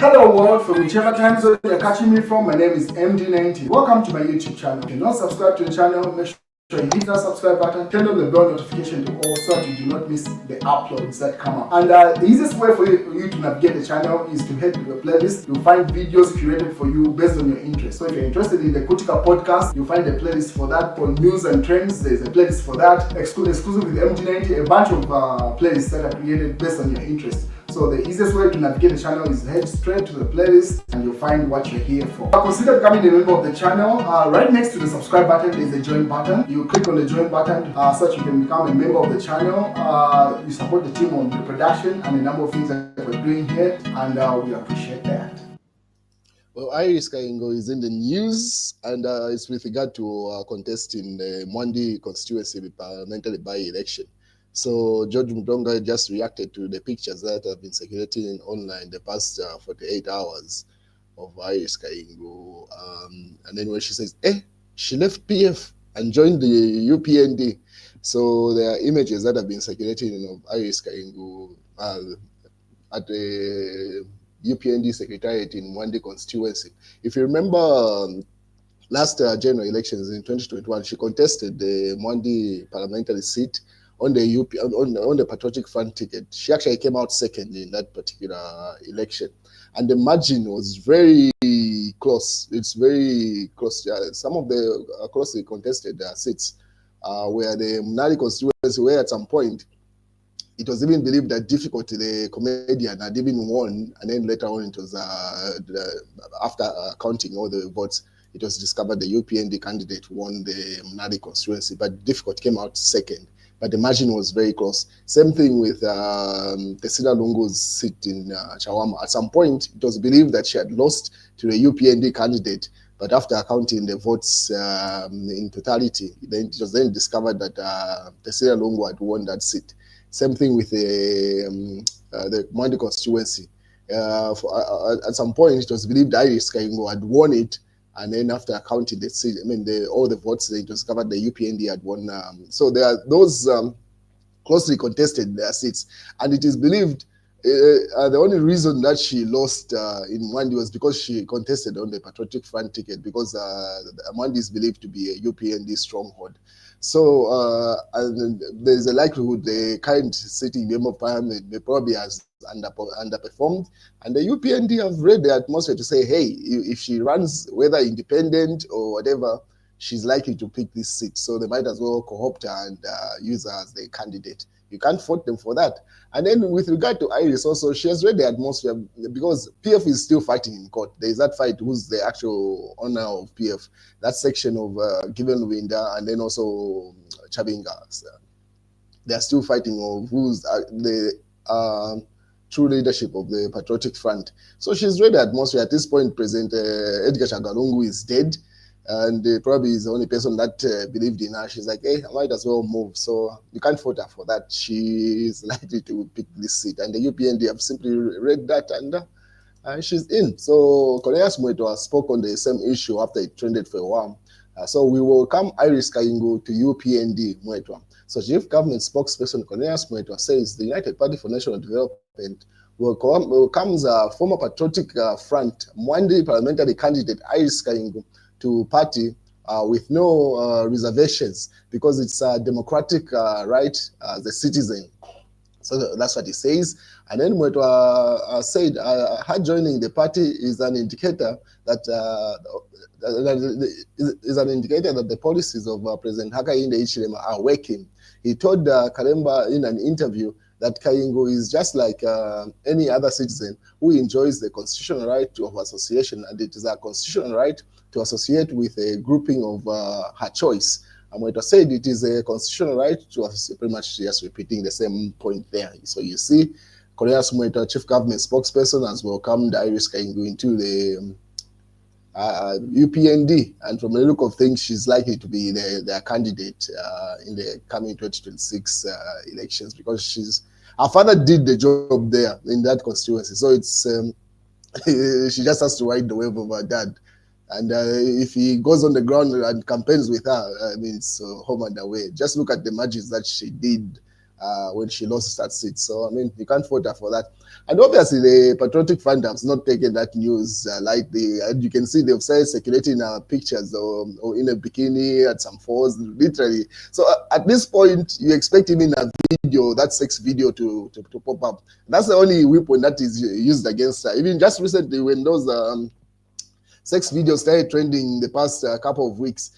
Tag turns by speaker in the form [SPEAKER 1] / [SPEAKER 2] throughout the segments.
[SPEAKER 1] Hello world, from whichever time zone you're catching me from, my name is MD90. Welcome to my YouTube channel. If you're not subscribed to the channel, make sure you hit that subscribe button, turn on the bell notification to all so that you do not miss the uploads that come up. And the easiest way for you to navigate the channel is to head to the playlist. You'll find videos curated for you based on your interest. So if you're interested in the Kutika podcast, you'll find a playlist for that. For news and trends, there's a playlist for that. Exclusive with MD90, a bunch of playlists that are created based on your interest. So the easiest way to navigate the channel is head straight to the playlist and you'll find what you're here for. Consider becoming a member of the channel. Right next to the subscribe button is the join button. You click on the join button so that you can become a member of the channel. You support the team on the production and a number of things that we're doing here, and we appreciate that.
[SPEAKER 2] Well, Iris Kaingu is in the news, and it's with regard to contesting the Mwandi constituency parliamentary by-election. So George Mudonga just reacted to the pictures that have been circulating online the past 48 hours of Iris Kaingu. And then when she says, she left PF and joined the UPND. So there are images that have been circulating of Iris Kaingu at the UPND Secretariat in Mwandi constituency. If you remember last general elections in 2021, she contested the Mwandi parliamentary seat on the on the Patriotic Front ticket. She actually came out second in that particular election, and the margin was very close. It's very close. Some of the closely contested seats where the Mnali constituency, where at some point it was even believed that Difficulty, the comedian, had even won, and then later on it was after counting all the votes, it was discovered the UPND candidate won the Mnali constituency, but Difficulty came out second. But the margin was very close. Same thing with Tesila Lungu's seat in Chagwa. At some point, it was believed that she had lost to the UPND candidate, but after counting the votes in totality, then it was then discovered that Tesila Lungu had won that seat. Same thing with the Mwandi constituency. At some point, it was believed Iris Kaingu had won it, and then after counting the seat, all the votes, it was discovered the UPND had won. So there are those closely contested seats, and it is believed the only reason that she lost in Mwandi was because she contested on the Patriotic Front ticket, because Mwandi is believed to be a UPND stronghold. So and there's a likelihood the current sitting member of parliament may probably has underperformed, and the UPND have read the atmosphere to say, hey, if she runs, whether independent or whatever, she's likely to pick this seat. So they might as well co-opt her and use her as the candidate. You can't fault them for that. And then with regard to Iris also, she has read the atmosphere, because PF is still fighting in court. There is that fight, who's the actual owner of PF, that section of Given Winter, and then also Chabinga. So they are still fighting of who's the true leadership of the Patriotic Front. So she's read the atmosphere. At this point, President Edgar Lungu is dead, and probably is the only person that believed in her. She's like, hey, I might as well move. So you can't fault her for that. She is likely to pick this seat, and the UPND have simply read that, and she's in. So Cornelius Mwetwa spoke on the same issue after it trended for a while. So we welcome Iris Kaingu to UPND Mwetwa. So Chief Government spokesperson Cornelius Mwetwa says the United Party for National Development welcomes former Patriotic Front Mwandi parliamentary candidate Iris Kaingu to party with no reservations, because it's a democratic right as a citizen. So that's what he says. And then Mwetwa said her joining the party is an indicator that the policies of President Hakainde Hichilema are working. He told Kalemba in an interview that Kaingu is just like any other citizen who enjoys the constitutional right of association, and it is a constitutional right to associate with a grouping of her choice. And Mwetwa said it is a constitutional right to associate, pretty much just repeating the same point there. So you see, Cornelius Mwetwa, Chief Government spokesperson, has welcomed Iris Kaingu into the UPND, and from the look of things, she's likely to be their candidate in the coming 2026 elections, because her father did the job there in that constituency. So it's she just has to ride the wave of her dad. And if he goes on the ground and campaigns with her, it's home and away. Just look at the margins that she did when she lost that seat. So, I mean, you can't fault her for that. And obviously, the Patriotic Front has not taken that news lightly. And you can see they've started circulating pictures or in a bikini at some falls, literally. So, at this point, you expect even a video, that sex video, to pop up. That's the only weapon that is used against her. Even just recently, when those sex videos started trending the past couple of weeks,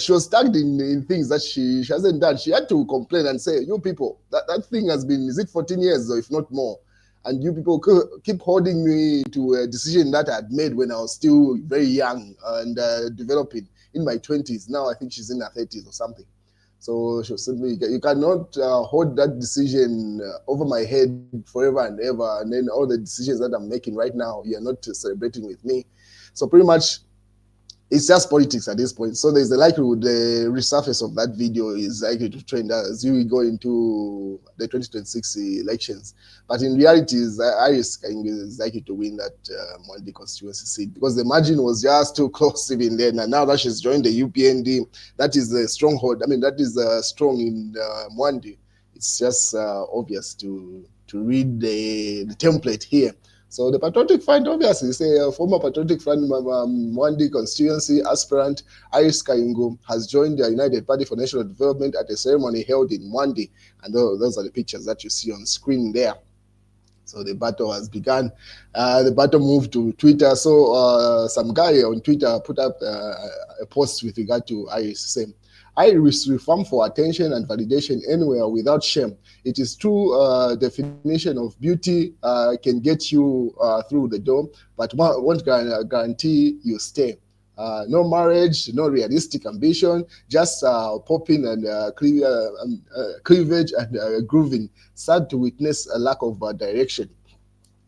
[SPEAKER 2] she was tagged in things that she hasn't done. She had to complain and say, you people, that thing has been, is it 14 years or if not more? And you people keep holding me to a decision that I had made when I was still very young and developing in my 20s. Now I think she's in her 30s or something. So she was simply, you cannot hold that decision over my head forever and ever. And then all the decisions that I'm making right now, you're not celebrating with me. So pretty much, it's just politics at this point. So there's a likelihood the resurface of that video is likely to trend as we go into the 2026 elections. But in reality, Kaingu is likely to win that Mwandi constituency seat because the margin was just too close even then. And now that she's joined the UPND, that is a stronghold. I mean, that is strong in Mwandi. It's just obvious to read the template here. So the Patriotic Front, obviously, say a former Patriotic Front Mwandi constituency aspirant, Iris Kaingu, has joined the United Party for National Development at a ceremony held in Mwandi. And those are the pictures that you see on screen there. So the battle has begun. The battle moved to Twitter. So some guy on Twitter put up a post with regard to Iris saying, Iris reform for attention and validation anywhere without shame. It is true definition of beauty can get you through the door, but won't guarantee you stay. No marriage, no realistic ambition, just popping and cleavage and grooving. Sad to witness a lack of direction.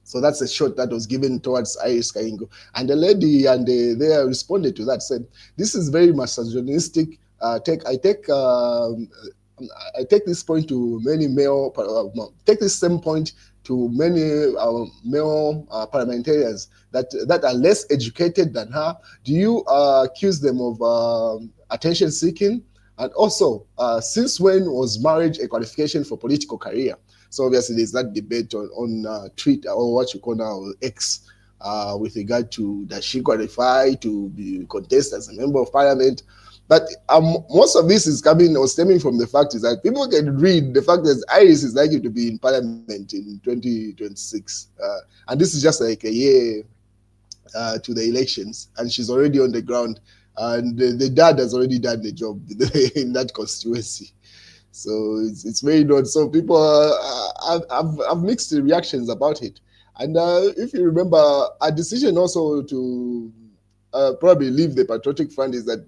[SPEAKER 2] So that's a shot that was given towards Iris Kaingu. And the lady and they responded to that, said, this is very misogynistic. I take this point to many male, take this same point to many male parliamentarians that are less educated than her. Do you accuse them of attention seeking? And also, since when was marriage a qualification for political career? So obviously there's that debate on Twitter, or what you call now X, with regard to does she qualify to be contest as a member of parliament? But most of this is coming or stemming from the fact is that people can read the fact that Iris is likely to be in parliament in 2026. And this is just like a year to the elections, and she's already on the ground. And the dad has already done the job in that constituency. So it's very odd. So people have mixed reactions about it. And if you remember, a decision also to probably leave the Patriotic Front is that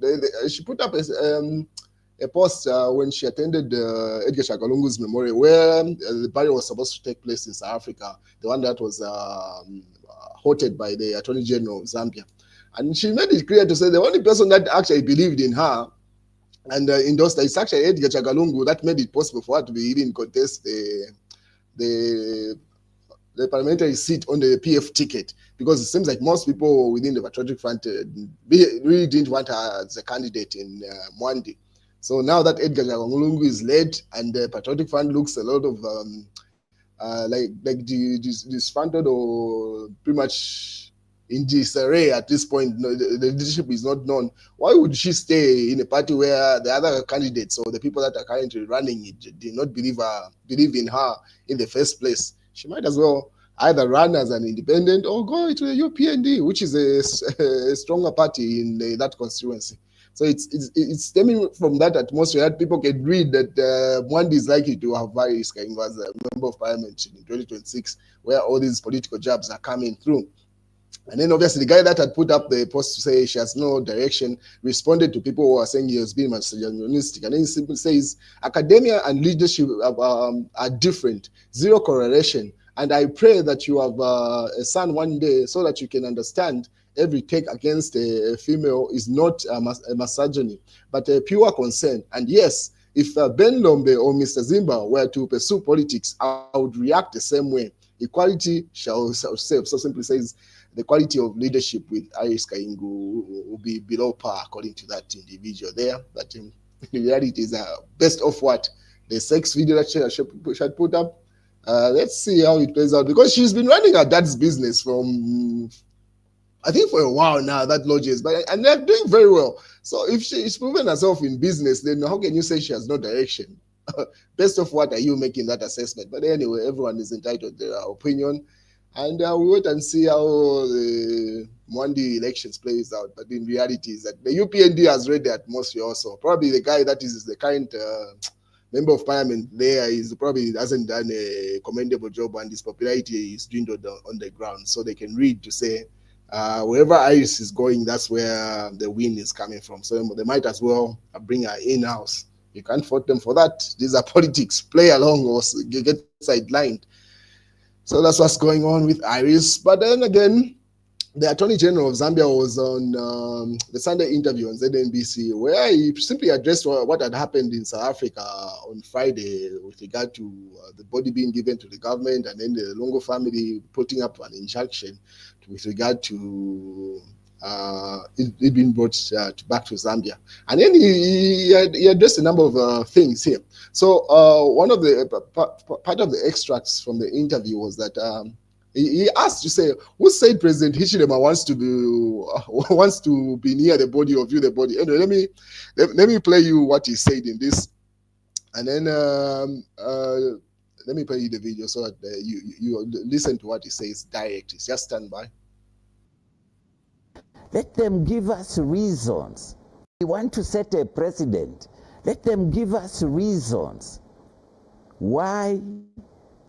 [SPEAKER 2] she put up a post when she attended Edgar Lungu's memorial, where the burial was supposed to take place in South Africa, the one that was hosted by the Attorney General of Zambia. And she made it clear to say the only person that actually believed in her and endorsed her is actually Edgar Lungu. That made it possible for her to be even contest the parliamentary seat on the PF ticket, because it seems like most people within the Patriotic Front really didn't want her as a candidate in Mwandi. So now that Edgar Lungu is led and the Patriotic Front looks a lot of disbanded or pretty much in disarray at this point, the leadership is not known. Why would she stay in a party where the other candidates or the people that are currently running it did not believe in her in the first place? She might as well either run as an independent or go to the UPND, which is a stronger party in that constituency. So it's stemming from that atmosphere that people can read that Mwandi is likely to have Iris Kaingu as a member of parliament in 2026, where all these political jobs are coming through. And then obviously the guy that had put up the post to say she has no direction responded to people who are saying he has been misogynistic. And then he simply says, academia and leadership are different, zero correlation. And I pray that you have a son one day so that you can understand every take against a female is not a misogyny, but a pure concern. And yes, if Ben Lombe or Mr. Zimba were to pursue politics, I would react the same way. Equality shall save. So simply says, the quality of leadership with Iris Kaingu will be below par according to that individual there. But in reality, is best of what the sex video that she had put up. Let's see how it plays out, because she's been running her dad's business from, I think, for a while now, that lodges, and they're doing very well. So if she's proven herself in business, then how can you say she has no direction? Based off what are you making that assessment? But anyway, everyone is entitled to their opinion, and we wait and see how the Monday elections plays out. But in reality, is that the UPND has read the atmosphere also. Probably the guy that is the current member of parliament there is probably hasn't done a commendable job, and his popularity is dwindled on the ground. So they can read to say, wherever Iris is going, that's where the win is coming from. So they might as well bring her in-house. You can't fault them for that. These are politics. Play along or get sidelined. So that's what's going on with Iris. But then again, the Attorney General of Zambia was on the Sunday interview on ZNBC, where he simply addressed what had happened in South Africa on Friday with regard to the body being given to the government, and then the Lungu family putting up an injunction with regard to it being brought back to Zambia. And then he addressed a number of things here. So one of the part of the extracts from the interview was that he asked to say, who said President Hichilema wants to be near the body or view the body? Anyway, let me play you what he said in this, and then let me play you the video so that you listen to what he says direct. Just stand by.
[SPEAKER 3] Let them give us reasons. We want to set a precedent. Let them give us reasons why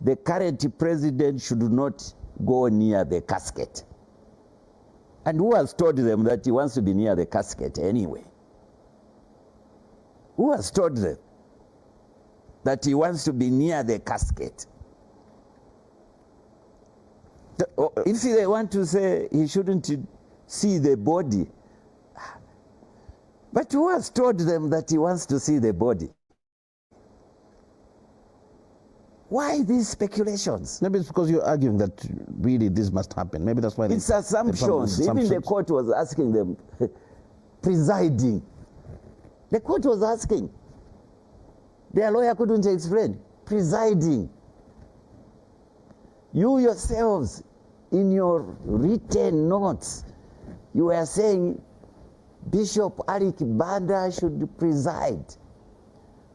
[SPEAKER 3] the current president should not go near the casket. And who has told them that he wants to be near the casket anyway? Who has told them that he wants to be near the casket? If they want to say he shouldn't see the body, but who has told them that he wants to see the body? Why these speculations?
[SPEAKER 4] Maybe it's because you're arguing that really this must happen. Maybe that's why
[SPEAKER 3] it's assumptions. Even the court was asking them, presiding. The court was asking. Their lawyer couldn't explain. Presiding. You yourselves, in your written notes, you were saying Bishop Arik Banda should preside.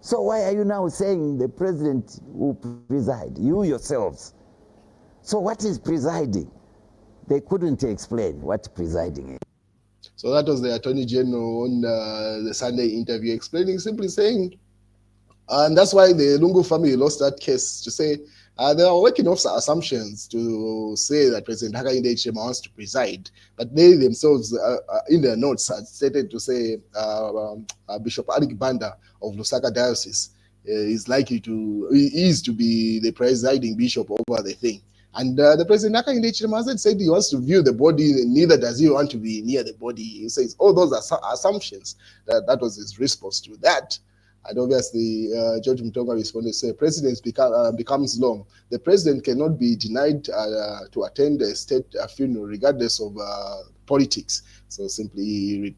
[SPEAKER 3] So why are you now saying the president will preside? You yourselves. So what is presiding? They couldn't explain what presiding is.
[SPEAKER 2] So that was the Attorney General on the Sunday interview, explaining, simply saying, and that's why the Lungu family lost that case, to say they are working off assumptions to say that President Hakainde Hichilema wants to preside, but they themselves, in their notes, had stated to say Bishop Arik Banda of Lusaka Diocese is to be the presiding bishop over the thing. And the President Hakainde Hichilema hasn't said he wants to view the body, neither does he want to be near the body. He says, oh, those are assumptions. That was his response to that. And obviously, George Mutonga responded, say, president becomes law. The president cannot be denied to attend a state funeral regardless of politics. So simply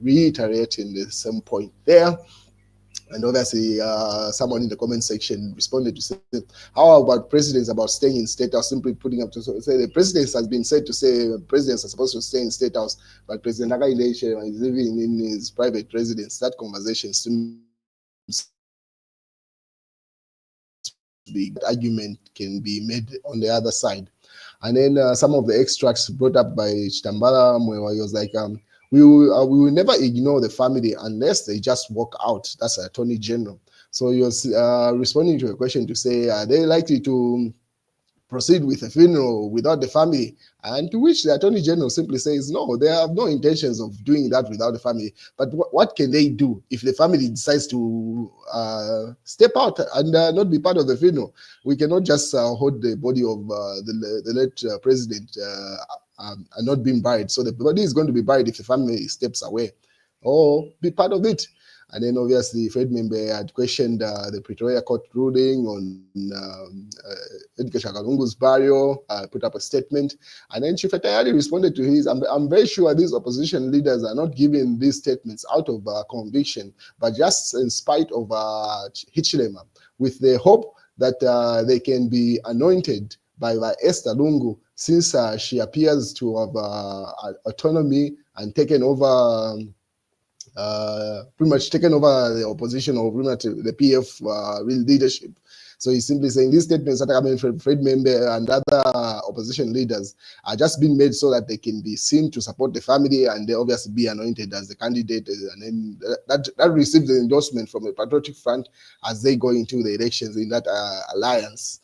[SPEAKER 2] reiterating the same point there. And obviously, someone in the comment section responded to say, how about presidents about staying in State House? Simply putting up to say the president has been said to say presidents are supposed to stay in State House, but President Hakainde Hichilema is living in his private residence. That conversation seems the argument can be made on the other side. And then some of the extracts brought up by Chitambala Mwewa, he was like, we will never ignore the family unless they just walk out. That's Attorney General. So he was responding to a question to say, are they likely to proceed with a funeral without the family? And to which the Attorney General simply says, no, they have no intentions of doing that without the family. But what can they do if the family decides to step out and not be part of the funeral? We cannot just hold the body of the late president and not being buried. So the body is going to be buried if the family steps away or be part of it. And then obviously Fred Membe had questioned the Pretoria court ruling on Edgar Lungu's burial, put up a statement. And then Chief Etayali responded to his, I'm very sure these opposition leaders are not giving these statements out of conviction, but just in spite of Hichilema. with the hope that they can be anointed by Esther Lungu, since she appears to have autonomy and taken over, pretty much taken over the opposition, or pretty much the PF real leadership. So he's simply saying these statements that are coming from Fred Membe and other opposition leaders are just being made so that they can be seen to support the family, and they obviously be anointed as the candidate, and then that receives the endorsement from the Patriotic Front as they go into the elections in that alliance.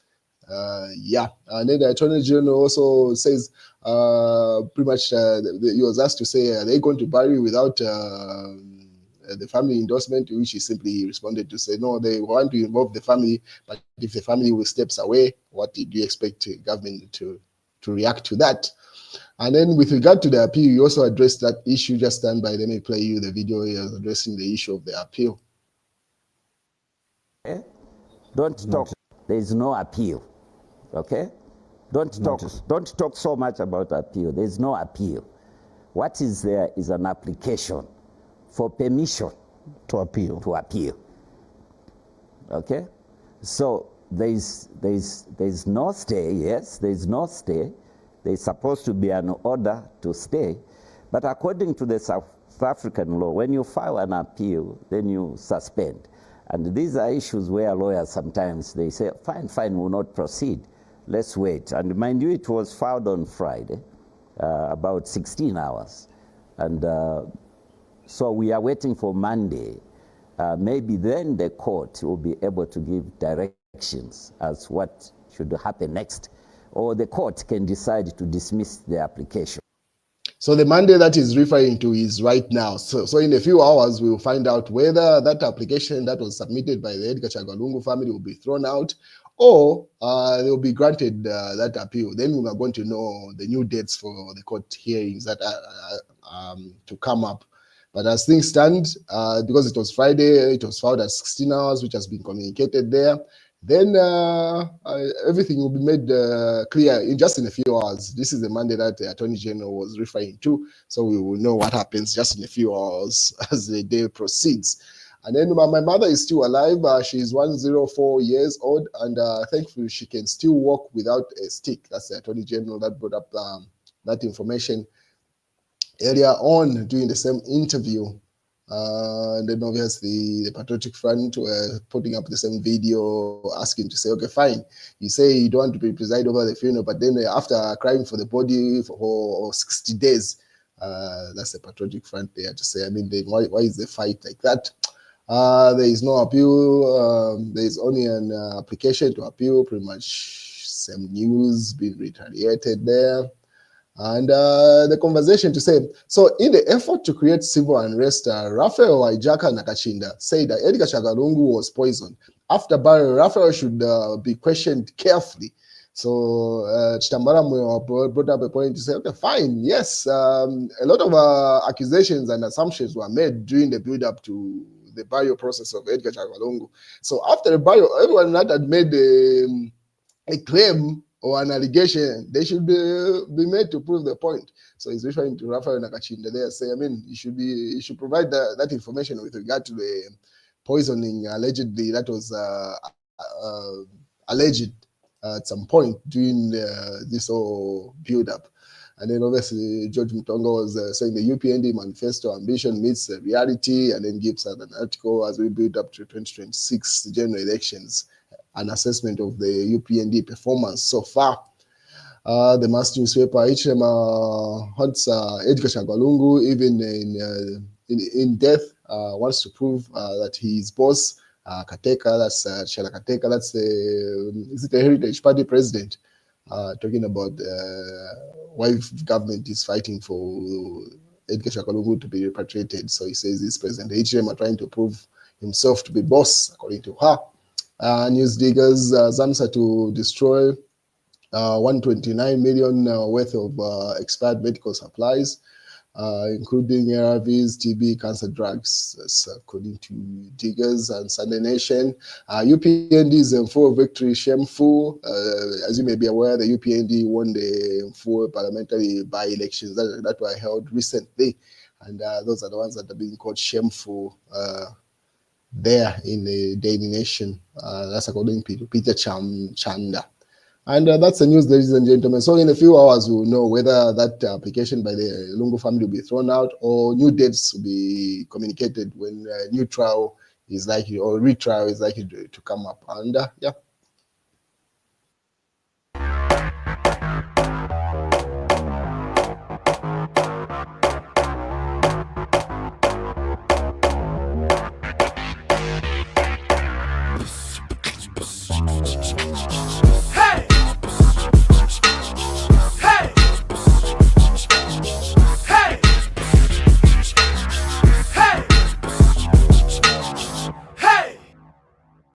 [SPEAKER 2] And then the Attorney General also says pretty much he was asked to say, are they going to bury without the family endorsement, which he simply responded to say, no, they want to involve the family, but if the family steps away, what did you expect government to react to that? And then with regard to the appeal, you also addressed that issue. Just stand by, let me play you the video he was addressing the issue of the appeal.
[SPEAKER 3] Okay? Don't talk, there is no appeal, okay? Don't talk so much about appeal. There is no appeal. What is there is an application for permission
[SPEAKER 4] To appeal.
[SPEAKER 3] Okay? So there's no stay, yes, there's no stay. There's supposed to be an order to stay. But according to the South African law, when you file an appeal, then you suspend. And these are issues where lawyers sometimes, they say, fine, we'll not proceed. Let's wait. And mind you, it was filed on Friday, about 16 hours. And so we are waiting for Monday. Maybe then the court will be able to give directions as what should happen next. Or the court can decide to dismiss the application.
[SPEAKER 2] So the Monday that is referring to is right now. So in a few hours, we will find out whether that application that was submitted by the Edgar Chagwa family will be thrown out, or they will be granted that appeal. Then we are going to know the new dates for the court hearings that are to come up. But as things stand, because it was Friday, it was filed at 16 hours, which has been communicated there. Then everything will be made clear in just in a few hours. This is the Monday that the Attorney General was referring to, so we will know what happens just in a few hours as the day proceeds. And then my mother is still alive. She's 104 years old, and thankfully she can still walk without a stick. That's the Attorney General that brought up that information earlier on during the same interview. And then obviously the Patriotic Front were putting up the same video asking to say, okay, fine, you say you don't want to preside over the funeral, but then after crying for the body for 60 days, that's the Patriotic Front there to say, I mean, why is the fight like that? There is no appeal. There is only an application to appeal, pretty much same news being retaliated there. And the conversation to say, so in the effort to create civil unrest, Raphael Waijaka Nakachinda said that Edgar Chagwa was poisoned. After burial, Raphael should be questioned carefully. So Chitambara brought up a point to say, okay, fine, yes, a lot of accusations and assumptions were made during the build-up to the burial process of Edgar Chagwa. So after the burial, everyone that had made a claim or an allegation, they should be made to prove the point. So he's referring to Raphael Nakachinda there, say, I mean, you should provide that information with regard to the poisoning allegedly that was alleged at some point during this whole build-up. And then obviously George Mutonga was saying the UPND manifesto ambition meets reality, and then gives an article as we build up to 2026 general elections, an assessment of the UPND performance so far. The mass newspaper Hichilema hunts Edgar Chagwa even in death, wants to prove that his boss, Kateka, that's Shala Kateka, that's is it the Heritage Party president, talking about why government is fighting for Edgar Chagwa to be repatriated. So he says this President Hichilema trying to prove himself to be boss, according to her. News diggers, Zamsa to destroy 129 million worth of expired medical supplies, including ARVs, TB, cancer drugs, that's according to diggers and Sunday Nation. UPND is in full victory, shameful. As you may be aware, the UPND won the full parliamentary by-elections that were held recently, and those are the ones that are being called shameful there in the Daily Nation. That's according to Peter Chanda. And that's the news, ladies and gentlemen. So in a few hours, we'll know whether that application by the Lungu family will be thrown out or new dates will be communicated when a new trial is likely or retrial is likely to come up. And yeah.